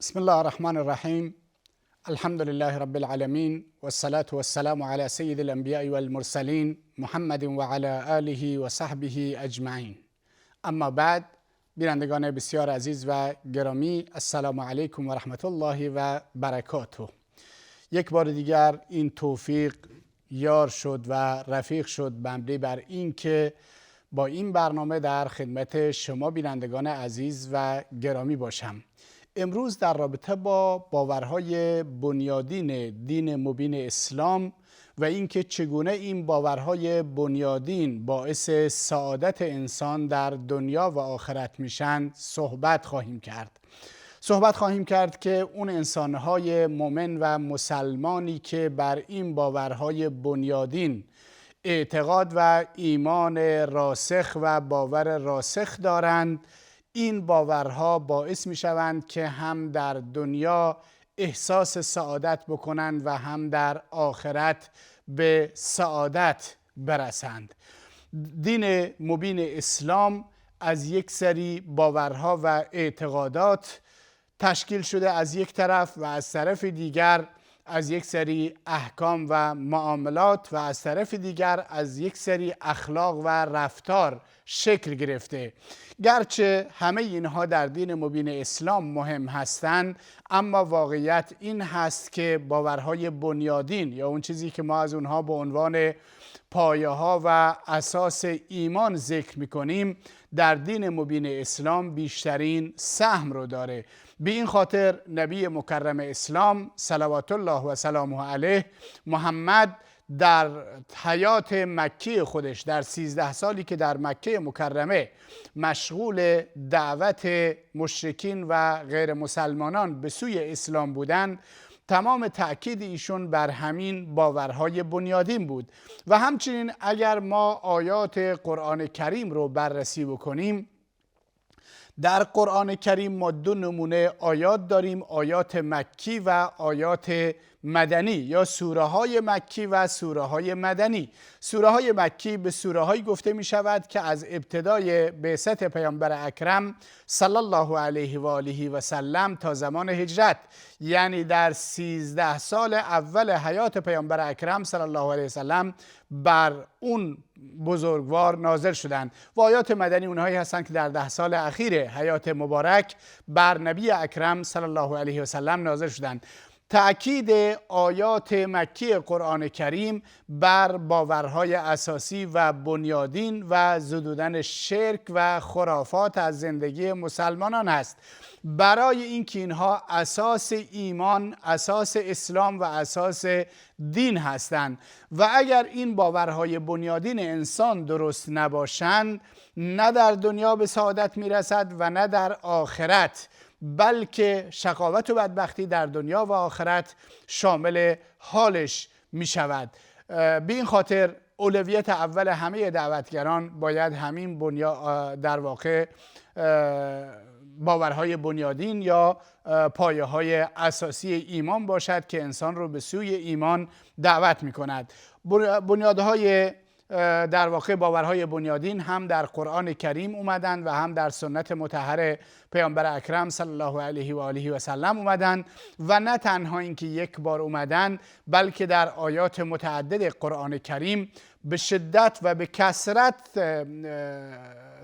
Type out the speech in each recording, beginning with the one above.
بسم الله الرحمن الرحیم. الحمد لله رب العالمین و الصلاة و السلام علی سید الانبیاء والمرسلین محمد و علی آله و صحبه اجمعین. اما بعد، بینندگان بسیار عزیز و گرامی، السلام علیکم و رحمت الله و برکاته. یک بار دیگر این توفیق یار شد و رفیق شد بنده بر این که با این برنامه در خدمت شما بینندگان عزیز و گرامی باشم. امروز در رابطه با باورهای بنیادین دین مبین اسلام و اینکه چگونه این باورهای بنیادین باعث سعادت انسان در دنیا و آخرت میشن صحبت خواهیم کرد که اون انسانهای مؤمن و مسلمانی که بر این باورهای بنیادین اعتقاد و ایمان راسخ و باور راسخ دارند، این باورها باعث می شوند که هم در دنیا احساس سعادت بکنند و هم در آخرت به سعادت برسند. دین مبین اسلام از یک سری باورها و اعتقادات تشکیل شده از یک طرف و از طرف دیگر از یک سری احکام و معاملات و از طرف دیگر از یک سری اخلاق و رفتار شکل گرفته. گرچه همه اینها در دین مبین اسلام مهم هستند، اما واقعیت این هست که باورهای بنیادین یا اون چیزی که ما از اونها به عنوان پایه ها و اساس ایمان ذکر میکنیم در دین مبین اسلام بیشترین سهم رو داره. به این خاطر نبی مکرم اسلام صلوات الله و سلامه علیه، محمد، در حیات مکی خودش در 13 سالی که در مکه مکرمه مشغول دعوت مشرکین و غیر مسلمانان به سوی اسلام بودند، تمام تأکید ایشون بر همین باورهای بنیادین بود. و همچنین اگر ما آیات قرآن کریم رو بررسی بکنیم، در قرآن کریم ما دو نمونه آیات داریم: آیات مکی و آیات مدنی یا سوره های مکی و سوره های مدنی. سوره های مکی به سوره هایی گفته می شود که از ابتدای بعثت پیامبر اکرم صلی الله علیه و آله و سلم تا زمان هجرت، یعنی در 13 سال اول حیات پیامبر اکرم صلی الله علیه و سلم بر اون بزرگوار نازل شدند. و آیات مدنی اونهایی هستند که در 10 سال اخیر حیات مبارک بر نبی اکرم صلی الله علیه و سلم نازل شدند. تأکید آیات مکی قرآن کریم بر باورهای اساسی و بنیادین و زدودن شرک و خرافات از زندگی مسلمانان است، برای اینکه اینها اساس ایمان، اساس اسلام و اساس دین هستند. و اگر این باورهای بنیادین انسان درست نباشند، نه در دنیا به سعادت میرسد و نه در آخرت، بلکه شقاوت و بدبختی در دنیا و آخرت شامل حالش می شود. به این خاطر اولویت اول همه دعوتگران باید همین در واقع باورهای بنیادین یا پایه های اساسی ایمان باشد که انسان رو به سوی ایمان دعوت می کند. بنیادهای در واقع باورهای بنیادین هم در قرآن کریم اومدن و هم در سنت مطهر پیامبر اکرم صلی الله علیه و آله و سلم اومدن، و نه تنها اینکه یک بار اومدن، بلکه در آیات متعدد قرآن کریم به شدت و به کثرت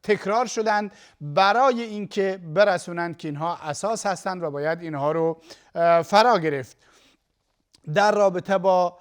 تکرار شدند برای اینکه برسونند که اینها اساس هستند و باید اینها رو فرا گرفت. در رابطه با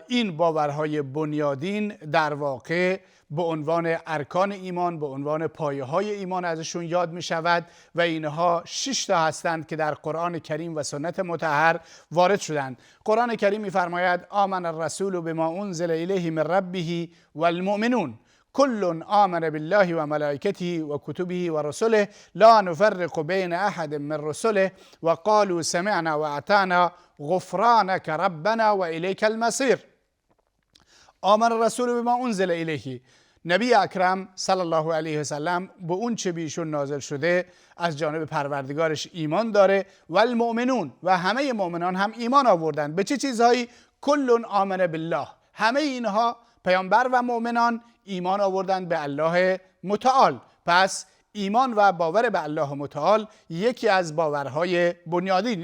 این باورهای بنیادین در واقع به عنوان ارکان ایمان، به عنوان پایه های ایمان ازشون یاد می شود و اینها 6 تا هستند که در قرآن کریم و سنت مطهر وارد شدند. قرآن کریم می فرماید: آمن الرسول بما انزل الیه من ربه والمؤمنون كل آمن بالله و ملائکته و کتبه و رسله لا نفرق بین احد من رسله و قالوا سمعنا و اطعنا غفرانک ربنا و الیک المصیر. آمن الرسول بما انزل الیه، نبی اکرم صلی الله علیه و سلم به اون چه بیشون نازل شده از جانب پروردگارش ایمان داره. و المؤمنون، و همه مؤمنان هم ایمان آوردند. به چه چیزهایی؟ کل آمن بالله، همه اینها پیامبر و مؤمنان ایمان آوردند به الله متعال. پس ایمان و باور به الله متعال یکی از باورهای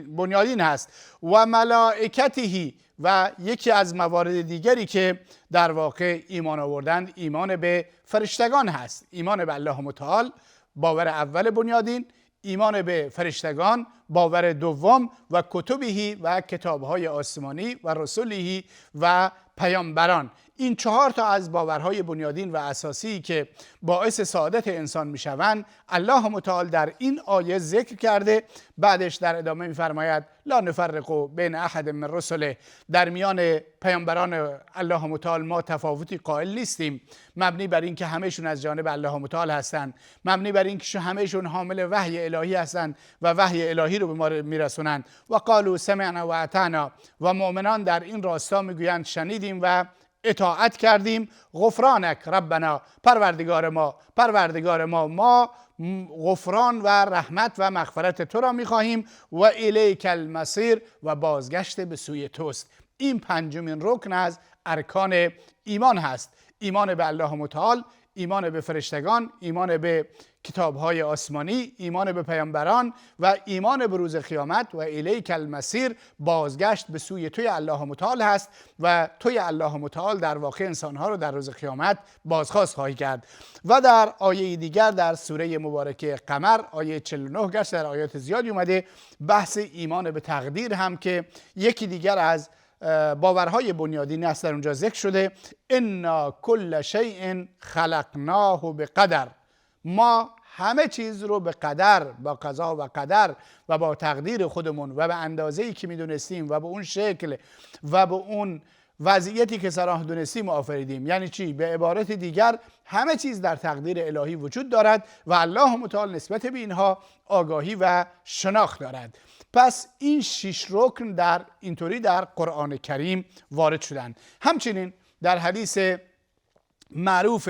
بنیادین هست و ملائکته و یکی از موارد دیگری که در واقع ایمان آوردند ایمان به فرشتگان هست. ایمان به الله متعال باور اول بنیادین، ایمان به فرشتگان باور دوم و کتبه و کتابهای آسمانی و رسوله و پیامبران. این 4 تا از باورهای بنیادین و اساسی که باعث سعادت انسان میشوند الله متعال در این آیه ذکر کرده. بعدش در ادامه میفرماید لا نفرق بین احد من رسله، در میان پیامبران الله متعال ما تفاوتی قائل نیستیم، مبنی بر اینکه همهشون از جانب الله متعال هستند، مبنی بر اینکه همهشون حامل وحی الهی هستند و وحی الهی رو به ما میرسونند. و قالوا سمعنا و اطعنا، و مؤمنان در این راستا میگویند شنیدیم و اطاعت کردیم. غفرانک ربنا، پروردگار ما غفران و رحمت و مغفرت تو را میخواهیم و الیک المصیر، و بازگشت به سوی توست. این 5مین رکن از ارکان ایمان هست. ایمان به الله متعال، ایمان به فرشتگان، ایمان به کتاب‌های آسمانی، ایمان به پیامبران و ایمان به روز قیامت و الیک المصیر، بازگشت به سوی توی الله متعال هست و توی الله متعال در واقع انسانها رو در روز قیامت بازخواست خواهی کرد. و در آیه دیگر در سوره مبارکه قمر آیه 49 گشت در آیات زیادی اومده بحث ایمان به تقدیر هم که یکی دیگر از باورهای بنیادین است در اونجا ذکر شده. انا کل شیء خلقناه بقدر، ما همه چیز رو به قدر، با قضا و قدر و با تقدیر خودمون و به اندازه‌ای که میدونستیم و به اون شکل و به اون وضعیتی که صلاح دونستیم آفریدیم. یعنی چی؟ به عبارت دیگر همه چیز در تقدیر الهی وجود دارد و الله متعال نسبت به اینها آگاهی و شناخت دارد. پس این 6 رکن اینطوری در قرآن کریم وارد شدند. همچنین در حدیث معروف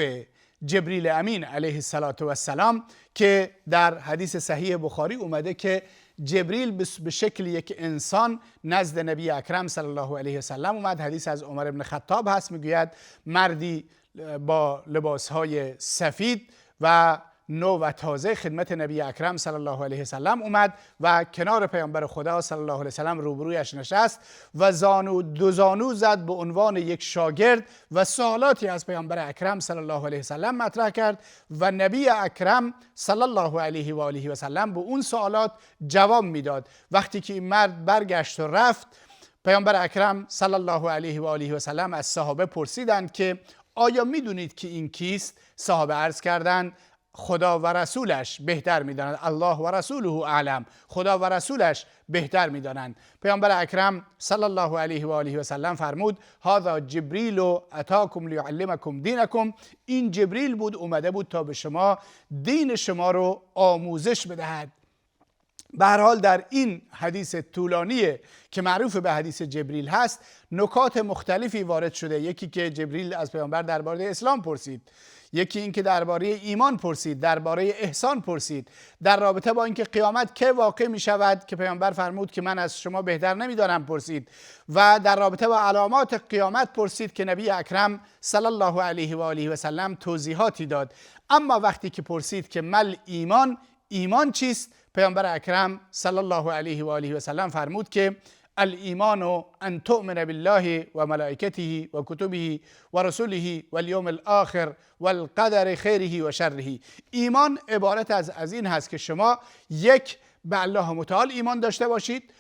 جبریل امین علیه السلام که در حدیث صحیح بخاری اومده که جبریل به شکل یک انسان نزد نبی اکرم صلی الله علیه وسلم اومد. حدیث از عمر بن خطاب هست، میگوید مردی با لباسهای سفید و نو و تازه خدمت نبی اکرم صلی الله علیه وسلم اومد و کنار پیامبر خدا صلی الله علیه وسلم روبرویش نشست و دو زانو زد به عنوان یک شاگرد و سوالاتی از پیامبر اکرم صلی الله علیه وسلم مطرح کرد و نبی اکرم صلی الله علیه و آله وسلم به اون سوالات جواب میداد. وقتی که این مرد برگشت و رفت، پیامبر اکرم صلی الله علیه و آله وسلم از صحابه پرسیدند که آیا میدونید که این کیست؟ صحابه عرض کردند خدا و رسولش بهتر میدانند، الله و رسوله اعلم، خدا و رسولش بهتر میدانند. پیامبر اکرم صلی الله علیه و آله و سلم فرمود هذا جبریل اتاکم لیعلمکم دینکم، این جبریل بود اومده بود تا به شما دین شما رو آموزش بدهد. به هر حال در این حدیث طولانی که معروف به حدیث جبریل هست نکات مختلفی وارد شده. یکی که جبریل از پیامبر درباره اسلام پرسید، یکی این که درباره ایمان پرسید، درباره احسان پرسید، در رابطه با اینکه قیامت که واقع می شود که پیامبر فرمود که من از شما بهتر نمیدانم پرسید، و در رابطه با علامات قیامت پرسید که نبی اکرم صلی الله علیه و آله و سلم توضیحاتی داد. اما وقتی که پرسید که مل ایمان چیست، پیامبر اکرم صلی الله علیه و آله و سلم فرمود که الایمان ان تؤمن بالله و ملائکته و کتبه و رسوله و الیوم الاخر و القدر خیره و شره. ایمان عبارت از این هست که شما 1 به الله متعال ایمان داشته باشید،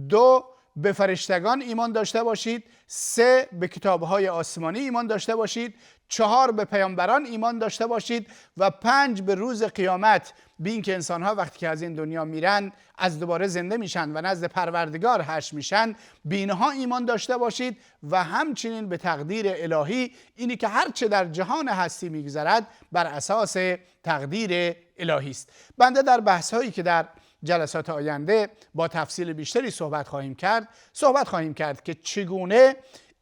2 به فرشتگان ایمان داشته باشید، 3 به کتابهای آسمانی ایمان داشته باشید، 4 به پیامبران ایمان داشته باشید و 5 به روز قیامت، به این که انسان‌ها وقتی که از این دنیا میرن از دوباره زنده میشن و نزد پروردگار حشر میشن، به اینها ایمان داشته باشید و همچنین به تقدیر الهی، اینی که هرچه در جهان هستی میگذرد بر اساس تقدیر الهی است. بنده در بحث‌هایی که در جلسات آینده با تفصیل بیشتری صحبت خواهیم کرد که چگونه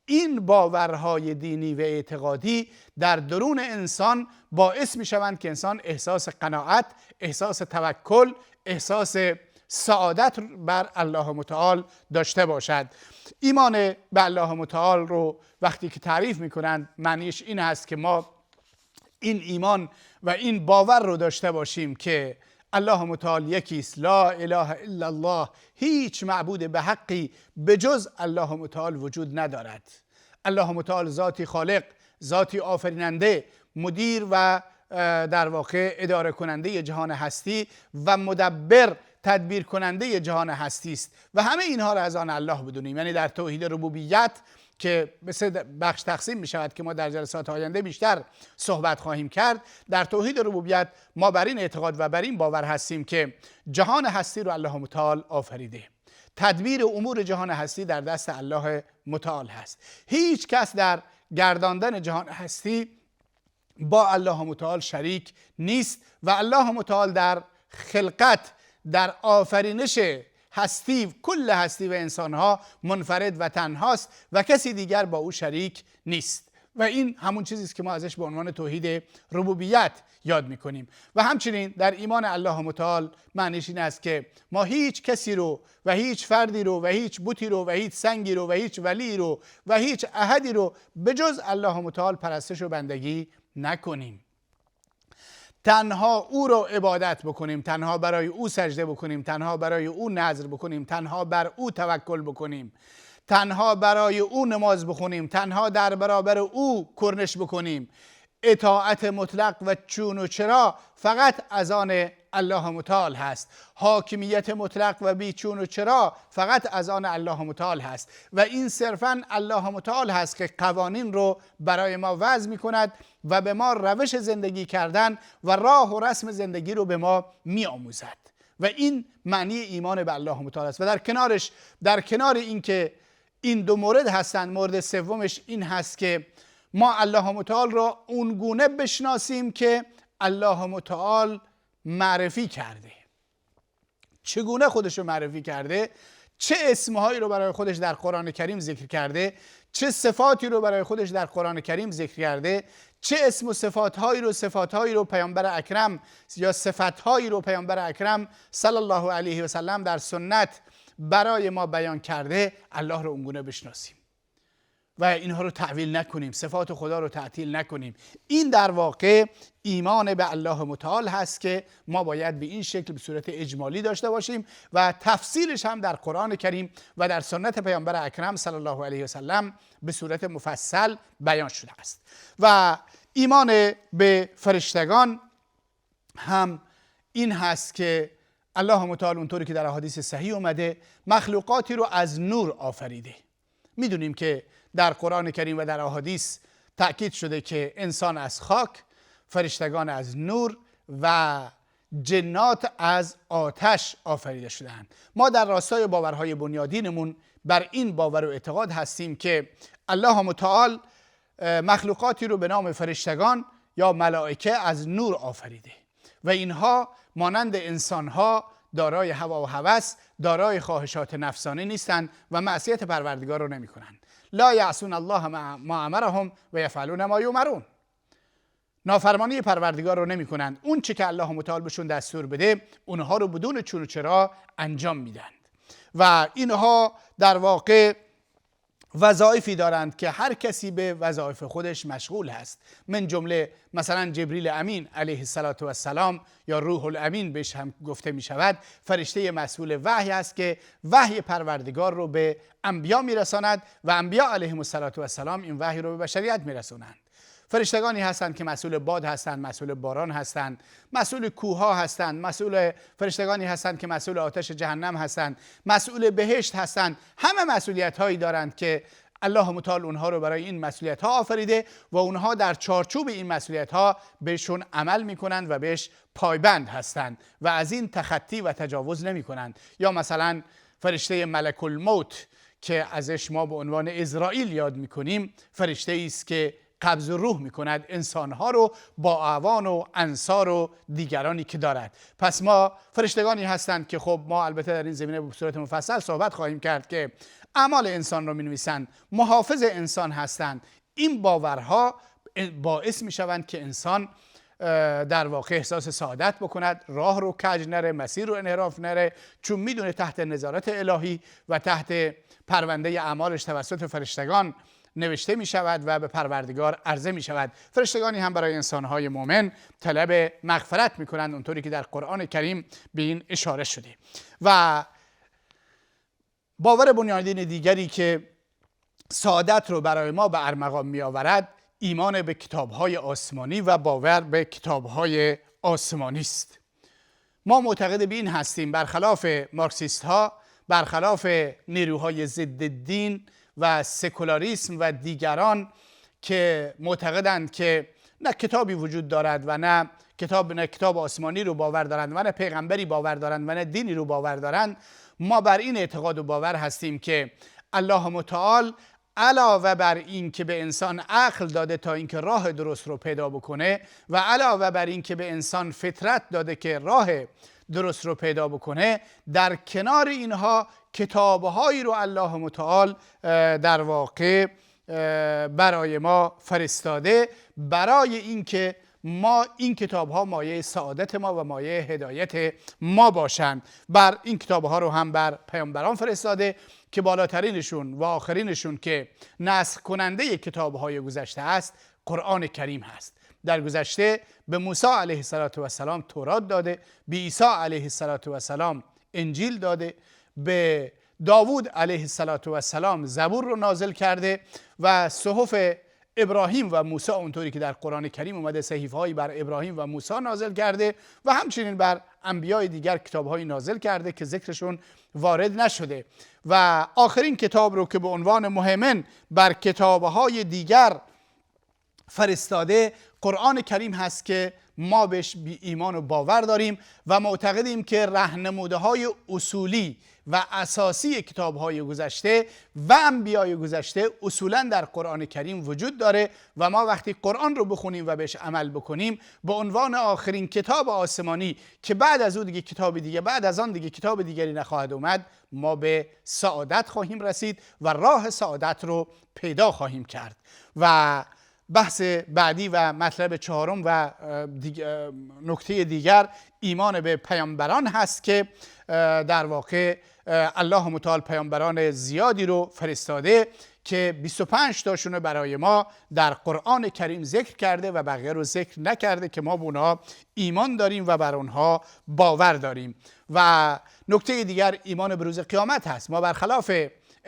این باورهای دینی و اعتقادی در درون انسان باعث می شوند که انسان احساس قناعت، احساس توکل، احساس سعادت بر الله متعال داشته باشد. ایمان به الله متعال رو وقتی که تعریف می کنند معنیش این هست که ما این ایمان و این باور رو داشته باشیم که الله متعال یکیست، لا اله الا الله، هیچ معبود به حقی به جز الله متعال وجود ندارد. الله متعال ذاتی خالق، ذاتی آفریننده، مدیر و در واقع اداره کننده جهان هستی و مدبر، تدبیر کننده جهان هستی است و همه اینها را از آن الله بدونیم. یعنی در توحید ربوبیت که به سه بخش تقسیم می شود که ما در جلسات آینده بیشتر صحبت خواهیم کرد، در توحید ربوبیت ما بر این اعتقاد و بر این باور هستیم که جهان هستی رو الله متعال آفریده. تدبیر امور جهان هستی در دست الله متعال هست. هیچ کس در گرداندن جهان هستی با الله متعال شریک نیست و الله متعال در خلقت، در آفرینش هستی، کل هستی و انسانها منفرد و تنهاست و کسی دیگر با او شریک نیست و این همون چیزی است که ما ازش به عنوان توحید ربوبیت یاد میکنیم. و همچنین در ایمان الله متعال معنیش این است که ما هیچ کسی رو و هیچ فردی رو و هیچ بتی رو و هیچ سنگی رو و هیچ ولی رو و هیچ احدی رو به جز الله متعال پرستش و بندگی نکنیم. تنها او رو عبادت بکنیم، تنها برای او سجده بکنیم، تنها برای او نذر بکنیم، تنها بر او توکل بکنیم، تنها برای او نماز بخونیم، تنها در برابر او کرنش بکنیم. اطاعت مطلق و چون و چرا فقط از آن الله متعال هست. حاکمیت مطلق و بی چون و چرا فقط از آن الله متعال هست و این صرفاً الله متعال هست که قوانین رو برای ما وضع می کند و به ما روش زندگی کردن و راه و رسم زندگی رو به ما می آموزد و این معنی ایمان به الله متعال است. و در کنار این که این دو مورد هستند، مورد سومش این هست که ما الله متعال را اونگونه بشناسیم که الله متعال معرفی کرده. چگونه خودش رو معرفی کرده؟ چه اسمهایی رو برای خودش در قرآن کریم ذکر کرده؟ چه صفاتی رو برای خودش در قرآن کریم ذکر کرده؟ چه اسم و صفاتهایی رو پیامبر اکرم یا صفتهایی رو پیامبر اکرم صلی الله علیه و سلم در سنت برای ما بیان کرده؟ الله رو اونگونه بشناسیم و اینها رو تعویل نکنیم، صفات خدا رو تعطیل نکنیم. این در واقع ایمان به الله متعال هست که ما باید به این شکل به صورت اجمالی داشته باشیم و تفسیرش هم در قرآن کریم و در سنت پیامبر اکرم صلی الله علیه و سلم به صورت مفصل بیان شده است. و ایمان به فرشتگان هم این هست که الله متعال اونطوری که در احادیث صحیح اومده مخلوقاتی رو از نور آفریده. میدونیم که در قرآن کریم و در احادیث تأکید شده که انسان از خاک، فرشتگان از نور و جنات از آتش آفریده شده‌اند. ما در راستای باورهای بنیادینمون بر این باور و اعتقاد هستیم که الله متعال مخلوقاتی رو به نام فرشتگان یا ملائکه از نور آفریده و اینها مانند انسانها دارای هوا و هوس، دارای خواهشات نفسانی نیستند و معصیت پروردگار رو نمی کنند. لا یعصون الله ما امرهم و یفعلون ما یؤمرون. نافرمانی پروردگار رو نمی کنند. اون چه که الله متعال بهشون دستور بده اونها رو بدون چون و چرا انجام میدن و اینها در واقع وظایفی دارند که هر کسی به وظایف خودش مشغول هست. من جمله مثلا جبریل امین علیه السلام یا روح الامین بهش هم گفته می شود، فرشته مسئول وحی است که وحی پروردگار رو به انبیا می رساند و انبیا علیهم السلام این وحی رو به بشریت می رسونند. فرشتگانی هستند که مسئول باد هستند، مسئول باران هستند، مسئول کوهها هستند، فرشتگانی هستند که مسئول آتش جهنم هستند، مسئول بهشت هستند. همه مسئولیت هایی دارند که الله متعال اونها رو برای این مسئولیت ها آفریده و اونها در چارچوب این مسئولیت ها بهشون عمل میکنند و بهش پایبند هستند و از این تخطی و تجاوز نمی کنند. یا مثلا فرشته ملک الموت که ازش ما به عنوان عزرائیل یاد میکنیم، فرشته است که قبض روح میکند انسانها رو با اعوان و انصار و دیگرانی که دارد. پس ما فرشتگانی هستند که خب ما البته در این زمینه به صورت مفصل صحبت خواهیم کرد که اعمال انسان رو مینویسند، محافظ انسان هستند. این باورها باعث میشوند که انسان در واقع احساس سعادت بکند، راه رو کج نره، مسیر رو انحراف نره، چون میدونه تحت نظارت الهی و تحت پرونده اعمالش توسط فرشتگان نوشته می شود و به پروردگار عرضه می شود. فرشتگانی هم برای انسانهای مؤمن طلب مغفرت می کنند، اونطوری که در قرآن کریم به این اشاره شده. و باور بنیادین دیگری که سعادت رو برای ما به ارمغان می آورد ایمان به کتاب‌های آسمانی و باور به کتاب‌های آسمانی است. ما معتقد به این هستیم، برخلاف مارکسیست ها، برخلاف نیروهای ضد دین و سکولاریسم و دیگران که معتقدند که نه کتابی وجود دارد و نه کتاب آسمانی رو باور دارند و نه پیغمبری باور دارند و نه دینی رو باور دارند، ما بر این اعتقاد و باور هستیم که الله متعال علاوه بر این که به انسان عقل داده تا اینکه راه درست رو پیدا بکنه و علاوه بر این که به انسان فطرت داده که راه درست رو پیدا بکنه، در کنار اینها کتابهایی رو الله متعال در واقع برای ما فرستاده، برای اینکه ما این کتاب‌ها مایه سعادت ما و مایه هدایت ما باشند. بر این کتاب‌ها رو هم بر پیامبران فرستاده که بالاترینشون و آخرینشون که نسخ کننده کتاب‌های گذشته است قرآن کریم هست. در گذشته به موسی علیه السلام تورات داده، به عیسی علیه السلام انجیل داده، به داوود علیه السلام زبور رو نازل کرده و صحف ابراهیم و موسی اونطوری که در قرآن کریم اومده صحیفه‌هایی بر ابراهیم و موسی نازل کرده و همچنین بر انبیاء دیگر کتاب‌هایی نازل کرده که ذکرشون وارد نشده. و آخرین کتاب رو که به عنوان مهیمن بر کتاب‌های دیگر فرستاده قرآن کریم هست که ما بهش بی ایمان و باور داریم و معتقدیم که راهنمودهای اصولی و اساسی کتاب‌های گذشته و انبیای گذشته اصولاً در قرآن کریم وجود داره و ما وقتی قرآن رو بخونیم و بهش عمل بکنیم به عنوان آخرین کتاب آسمانی که بعد از اون دیگه کتاب دیگه بعد از آن دیگه کتاب دیگری نخواهد اومد، ما به سعادت خواهیم رسید و راه سعادت رو پیدا خواهیم کرد. و بحث بعدی و مطلب چهارم و نکته دیگر ایمان به پیامبران هست که در واقع الله متعال پیامبران زیادی رو فرستاده که 25 تاشون برای ما در قرآن کریم ذکر کرده و بقیه رو ذکر نکرده که ما به اونها ایمان داریم و بر اونها باور داریم. و نکته دیگر ایمان به روز قیامت هست. ما برخلاف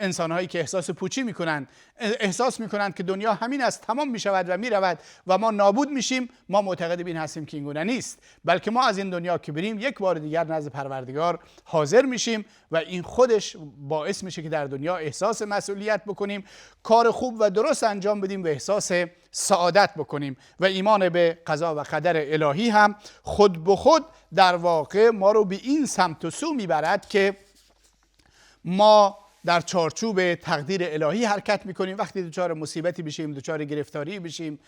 انسان‌هایی که احساس پوچی میکنند، احساس میکنند که دنیا همین است، تمام میشود و میرود و ما نابود میشیم، ما معتقد به این هستیم که این گونه نیست، بلکه ما از این دنیا که بریم یک بار دیگر نزد پروردگار حاضر میشیم و این خودش باعث میشه که در دنیا احساس مسئولیت بکنیم، کار خوب و درست انجام بدیم و احساس سعادت بکنیم. و ایمان به قضا و قدر الهی هم خود به خود در واقع ما رو به این سمت و سو میبرد که ما در چارچوب تقدیر الهی حرکت میکنیم. وقتی دچار مصیبتی بشیم، دچار گرفتاری بشیم،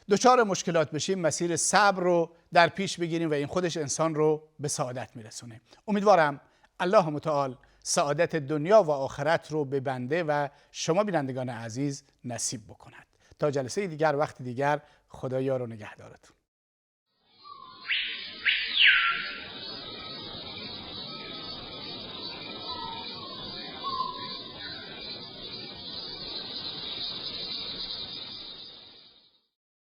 دچار مشکلات بشیم، مسیر صبر رو در پیش بگیریم و این خودش انسان رو به سعادت میرسونه. امیدوارم الله متعال سعادت دنیا و آخرت رو به بنده و شما بینندگان عزیز نصیب بکند. تا جلسه دیگر، وقت دیگر، خدا یار و نگهدارتون.